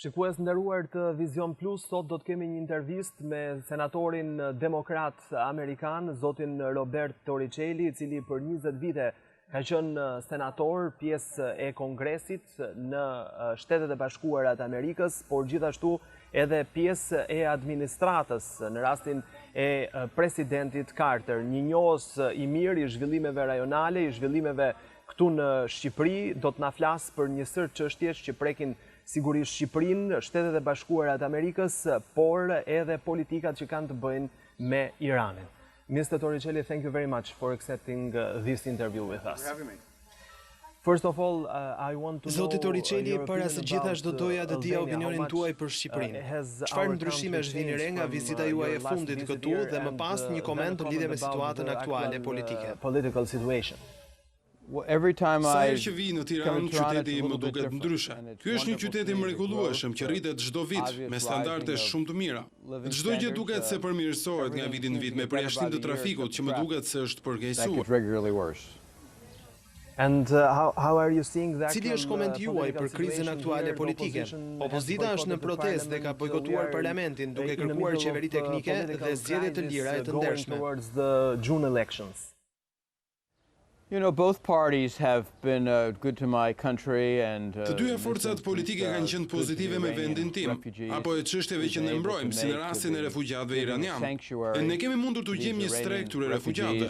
Shikues nderuar të Vizion Plus, sot do të kemi një intervistë me senatorin demokrat amerikan, zotin Robert Toriceli, I cili për 20 vite ka qenë senator, pjesë e Kongresit në Shtetet e Bashkuara të Amerikës, por gjithashtu edhe pjesë e administratës në rastin e presidentit Carter. Një njohës I mirë I zhvillimeve rajonale, I zhvillimeve këtu në Shqipëri, do të na flasë për një sër çështjesh që prekin sigurisht Shqipërinë, Shtetet e Bashkuara të Amerikës, por edhe politikat që kanë të bëjnë me Iranin. Mr. Toriceli, thank you very much for accepting this interview with us. First of all, I want to know Zoti Toriceli, para së gjithash do doja të dija opinionin tuaj për Shqipërinë. Çfarë ndryshimesh vini re nga vizita juaj e fundit këtu dhe më pas një koment lidhje me situatën aktuale politike. Political situation. Sa herë që vi në Tiranë, qyteti më duket ndryshe. Ky është një qytet I mrekullueshëm që rritet çdo vit me standarde shumë të mira. Çdo gjë duket se përmirësohet nga viti në vit me përjashtim të trafikut që më duket se është përkeqësuar. And how are you seeing that? Cili është komenti juaj për krizën aktuale politike? Opozita është në protestë dhe ka bojkotuar parlamentin duke kërkuar qeveri teknike dhe zgjedhje të lira e të ndershme. You know, both parties have been good to my country and Të dyja forcat politike kanë qenë pozitive me vendin tim, apo e çështjeve që ne mbrojmë, si në rastin e refugjatëve iranianë. E ne kemi mundur të gjejmë një strek këtyre refugjatëve.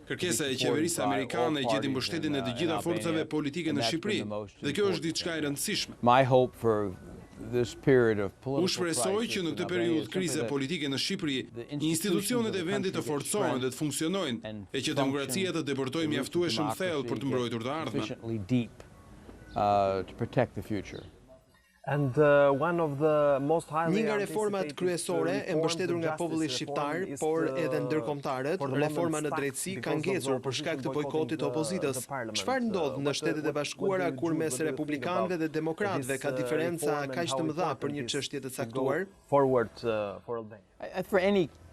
Kërkesa e qeverisë amerikane gjeti mbështetjen e të gjitha forcave politike në Shqipëri, dhe kjo është diçka e rëndësishme. U shpresoj që në këtë periudhë krize politike në Shqipëri, institucionet e vendit të forcohen dhe të funksionojnë, e që demokracia të deportojë mjaftueshëm thellë për të mbrojtur të ardhmen. Një nga reformat kryesore e mbështetur nga populli shqiptar, por edhe ndërkombëtarët, reforma në drejtësi ka ngecur për shkak të bojkotit të opozitës. Çfarë ndodh në Shtetet e Bashkuara kur mes republikanëve dhe demokratëve ka diferenca kaq të mëdha për një çështje të caktuar?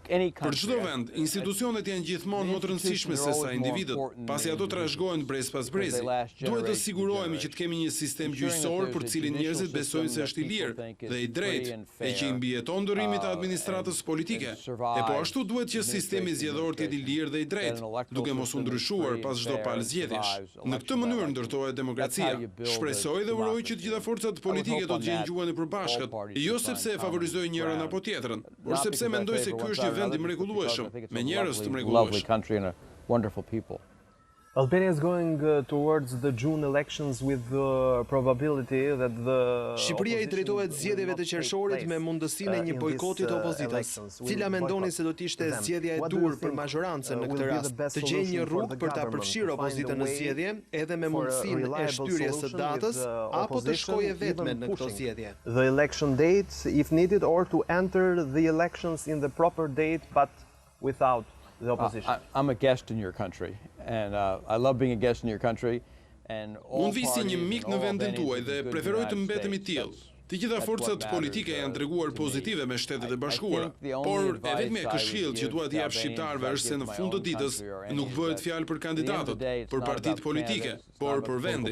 Për çdo vend, institucionet janë gjithmonë më të rëndësishme se sa individët, pasi ato trashëgohen brez pas brezi. Duhet të sigurohemi që të kemi një sistem gjyqësor për cilin njerëzit besojnë se është I lirë dhe I drejtë, e që I mbijeton durimit të administratës politike. E po ashtu duhet që sistemi zgjedhor të jetë I lirë dhe I drejtë, duke mos u ndryshuar pas çdo palë zgjedhjesh. Në këtë mënyrë ndërtohet demokracia. Shpresoj dhe uroj që të gjitha forcat politike do të gjejnë gjuhën e përbashkët, jo sepse e favorizojnë njërin apo tjetrën, por sepse mendoj se ky është vend I mrekullueshëm, me njerëz të mrekullueshëm. Albania is going towards the June elections with the probability that the Shqipëria I drejtohet zgjedhjeve të qershorit me mundësinë e një bojkoti të opozitës. Cila mendoni se do të ishte zgjedhja e dur për mazhorancën në këtë rast? Të gjejë një rrugë për ta përfshirë opozitën në zgjedhje, edhe me mundësinë e shtyrjes së datës, apo të shkojë vetëm në këtë zgjedhje? The election date if needed, or to enter the elections in the proper date but without the opposition. I'm a guest in your country, and I love being a guest in your country. Unë vi si një mik në vendin tuaj dhe preferoj të mbetem I tillë. Të gjitha forcat politike janë treguar pozitive me Shtetet e Bashkuara, por e vetmja këshill që dua t'i jap shqiptarëve është se në fund të ditës nuk bëhet fjalë për kandidatët, për partitë politike, por për vendin.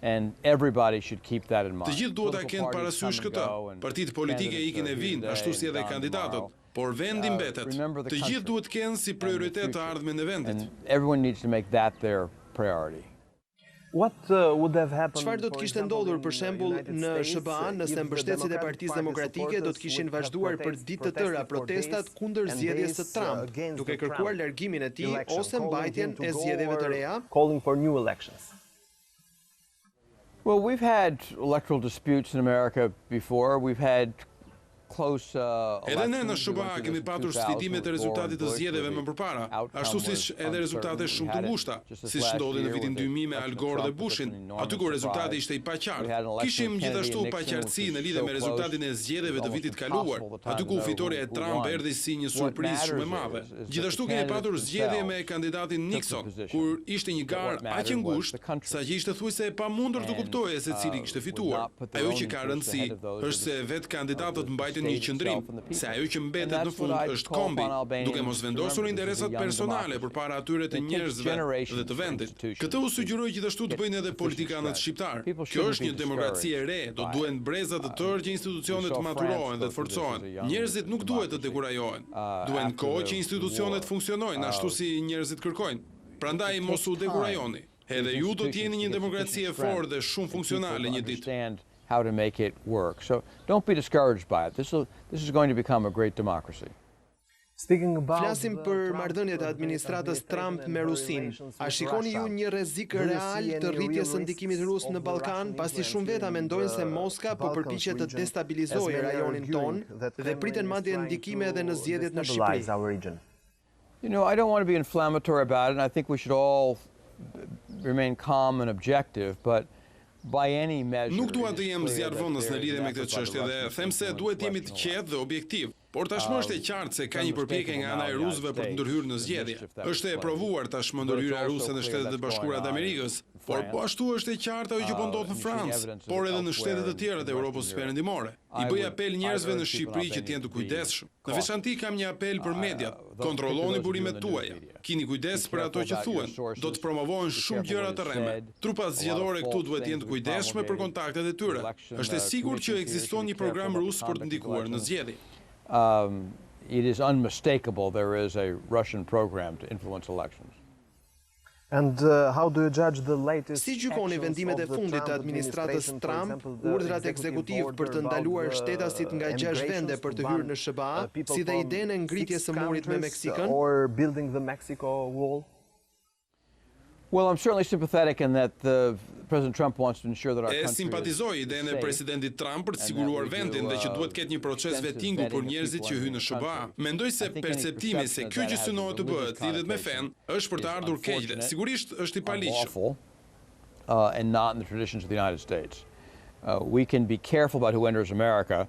And everybody should keep that in mind. Të gjithë duhet ta kenë parasysh këtë. Partitë politike ikin e vinë, ashtu si edhe kandidatët, por vendi mbetet. Të gjithë duhet kenë si prioritet të ardhmen e vendit. Everyone needs to make that their priority. Çfarë do të kishte ndodhur për shembull në SBA nëse mbështetësit e Partisë Demokratike do të kishin vazhduar për ditë të tëra protestat kundër zgjedhjes së Trump, duke kërkuar largimin e tij ose mbajtjen e zgjedhjeve të reja? Calling for new elections. Well, we've had electoral disputes in America before. We've had close Edhe ne në SBA kemi patur sfidime të rezultatit të zgjedhjeve më përpara, ashtu siç edhe rezultate shumë të ngushta, siç ndodhi në vitin 2000 me Al Gore dhe Bushin, aty ku rezultati ishte I paqartë. Kishim gjithashtu paqartësi në lidhje me rezultatin e zgjedhjeve të vitit kaluar, aty ku fitoria e Trump erdhi si një surprizë shumë e madhe. Gjithashtu kemi patur zgjedhje me kandidatin Nixon, kur ishte një garë aq e ngushtë sa që ishte thuajse e pamundur të kuptohej se cili kishte fituar. Ajo që ka rëndësi është se vetë kandidatët mbajtën një qëndrim, se ajo që mbetet në fund është kombi, duke mos vendosur interesat personale përpara atyre të njerëzve dhe të vendit. Këtë u sugjeroi gjithashtu të bëjnë edhe politikanët shqiptar. Kjo është një demokraci e re, do duhen breza të tërë që institucionet të maturohen dhe të forcohen. Njerëzit nuk duhet të dekurajohen. Duhen kohë që institucionet funksionojnë ashtu si njerëzit kërkojnë. Prandaj mos u dekurajoni. Edhe ju do t'jeni një demokraci e fortë dhe shumë funksionale një ditë. How to make it work. So don't be discouraged by it. This is going to become a great democracy. Flasim për marrëdhëniet e administratës Trump me Rusin. A shikoni ju një rrezik real të rritjes së ndikimit rus në Ballkan, pasi shumë veta mendojnë se Moska po përpiqet të destabilizojë rajonin ton dhe priten madje ndikime edhe në zgjedhjet në Shqipëri. You know, I don't want to be inflammatory about it, and I think we should all remain calm and objective, but by any measure. Nuk dua të jem zjarrvonës në lidhje me këtë çështje dhe them se duhet jemi të qetë dhe objektiv. Por tashmë është e qartë se ka një përpjekje nga ana e rusëve për të ndërhyrë në zgjedhje. Është e provuar tashmë ndërhyrja ruse në Shtetet e Bashkuara të Amerikës, por po ashtu është e qartë ajo që po ndodh në Francë, por edhe në shtete të tjera të Evropës perëndimore. I bëj apel njerëzve në Shqipëri që të jenë të kujdesshëm. Në veçanti kam një apel për mediat. Kontrolloni burimet tuaja. Kini kujdes për ato që thuhen. Do të promovohen shumë gjëra të rreme. Trupat zgjedhore këtu duhet të jenë të kujdesshme për kontaktet e tyre. Është e sigurt që ekziston një program rus për të ndikuar në zgjedhje. It is unmistakable there is a Russian program to influence elections. And how do you judge the latest? Si gjykoni vendimet e fundit të administratës Trump, urdhrat ekzekutiv për të ndaluar shtetasit nga 6 vende për të hyrë në SBA, si dhe idenë e ngritjes së murit me Meksikën? Or building the Mexico wall? Well, I'm certainly sympathetic in that President Trump wants to ensure that our country simpatizoj idenë e presidentit Trump për të siguruar vendin dhe që duhet ketë një proces vettingu për njerëzit që hyjnë në SBA. Mendoj se perceptimi se kjo që synohet të bëhet lidhet me fen është për të ardhur keq dhe sigurisht është i paligjshëm. And not in the traditions of the United States. We can be careful about who enters America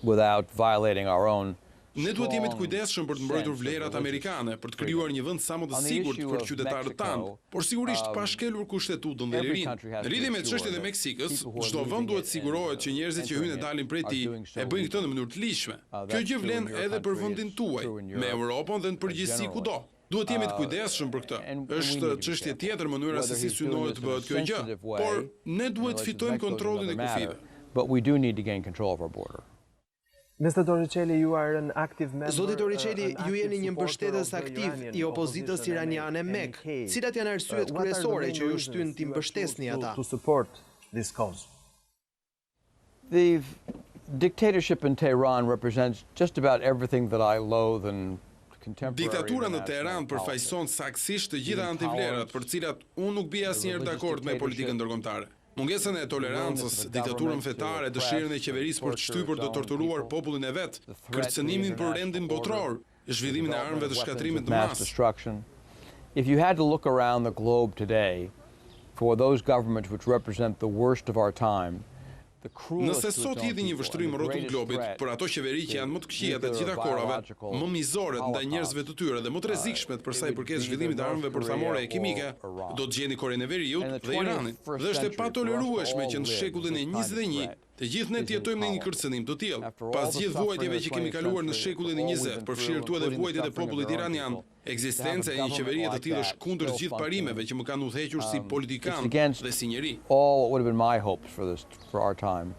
without violating our own. Ne duhet jemi të kujdesshëm për të mbrojtur vlerat amerikane, për të krijuar një vend sa më të sigurt për qytetarët tanë, por sigurisht pa shkelur kushtetutën dhe lirinë. Në lidhje me çështjen e Meksikës, çdo vend duhet sigurohet që njerëzit që hyn e dalin prej tij e bëjnë këtë në mënyrë të ligjshme. Kjo gjë vlen edhe për vendin tuaj, me Europën dhe në përgjithësi kudo. Duhet jemi të kujdesshëm për këtë. Është çështje tjetër mënyra se si synohet të bëhet kjo gjë, por ne duhet të fitojmë kontrollin e kufive. But we do need to gain control of our border. Mr. Toriceli, you are an active member. Zoti Toriceli, ju jeni një mbështetës aktiv i opozitës iraniane MEK. Cilat janë arsyet kryesore që ju shtyn të mbështesni ata? To support this cause. The dictatorship in Tehran represents just about everything that I loathe and Diktatura në Teheran përfaqëson saktësisht të gjitha antivlerat për të cilat unë nuk bie asnjëherë dakord me politikën ndërkombëtare. Mungesën e tolerancës, diktaturën fetare, dëshirën e qeverisë për të shtypur dhe torturuar popullin e vet, kërcënimin për rendin botror, zhvillimin e armëve të shkatrimit të masë. If you had to look around the globe today for those governments which represent the worst of our time, nëse sot hidhi një vështrim rrotull globit për ato qeveri që janë më të këqija të gjitha kohërave, më mizoret ndaj njerëzve të tyre dhe më të rrezikshmet për sa i përket zhvillimit të armëve bërthamore e kimike, do të gjeni Korenë e Veriut dhe Iranin. Dhe është e patolerueshme që në shekullin e 21 të gjithë ne të jetojmë në një kërcënim të tillë. Pas gjithë vuajtjeve që kemi kaluar në shekullin e 20, përfshirë tu edhe vuajtjet e popullit iranian, ekzistenca e një qeverie të tillë është kundër të gjithë parimeve që më kanë udhëhequr si politikan dhe si njeri. All what would have been my hopes for our time.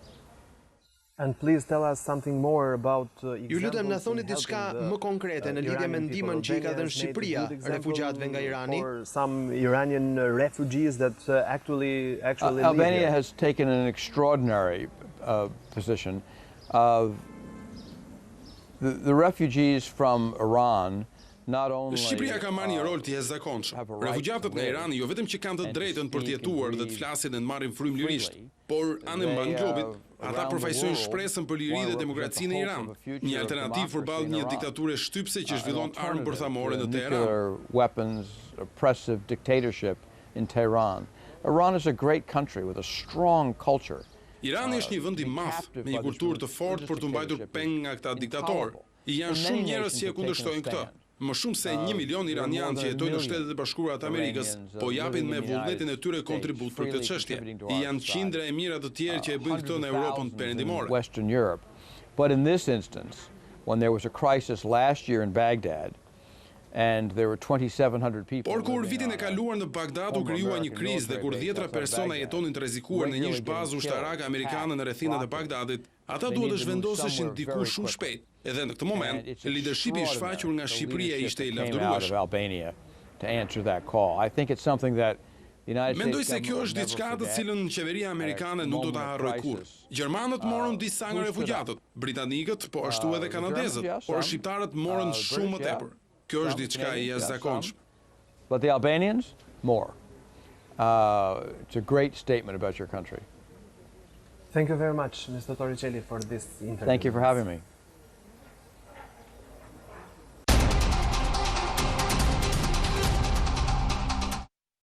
And please tell us something more about Ju lutem na thoni diçka më konkrete në lidhje me ndihmën që i ka dhënë Shqipëria refugjatëve nga Irani. For some Iranian refugees that actually Albania has taken an extraordinary position. The refugees from Iran not only Shqipëria ka marrë një rol të jashtëzakonshëm. Refugjatët nga Irani jo vetëm që kanë të drejtën për të jetuar dhe të flasin dhe të marrin frymë lirisht, por anë mban globit, ata përfaqësojnë shpresën për liri dhe demokracinë në Iran, një alternativë përballë një diktature shtypse që zhvillon armë bërthamore në Teheran. Weapons, oppressive dictatorship in Tehran. Iran is a great country with a strong culture. Irani është një vend i madh me një kulturë të fortë për të mbajtur peng nga këta diktatorë. Janë shumë njerëz që e kundërshtojnë këtë. Më shumë se 1 milion iranianë që jetojnë në Shtetet e Bashkuara të Amerikës, po japin me vullnetin e tyre kontribut për këtë çështje. Janë qindra e mira të tjerë që e bëjnë këtë në Europën perëndimore. Western Europe, But in this instance, when there was a crisis last year in Baghdad, and there were 2,700 people. Por kur vitin e kaluar në Bagdad u krijua një krizë dhe kur 10 persona jetonin të rrezikuar në një bazë ushtarake amerikane në rrethinat e Bagdadit, ata duhet të zhvendoseshin diku shumë shpejt. Edhe në këtë moment, leadershipi i shfaqur nga Shqipëria ishte i lavdërueshëm. Mendoj se kjo është diçka të cilën qeveria amerikane nuk do ta harrojë kurrë. Gjermanët morën disa nga refugjatët, britanikët, po ashtu edhe kanadezët, por shqiptarët morën shumë më tepër. Kjo është diçka e jashtëzakonshme. But the Albanians, more. It's a great statement about your country. Thank you very much, Mr. Toriceli, for this interview. Thank you for having me.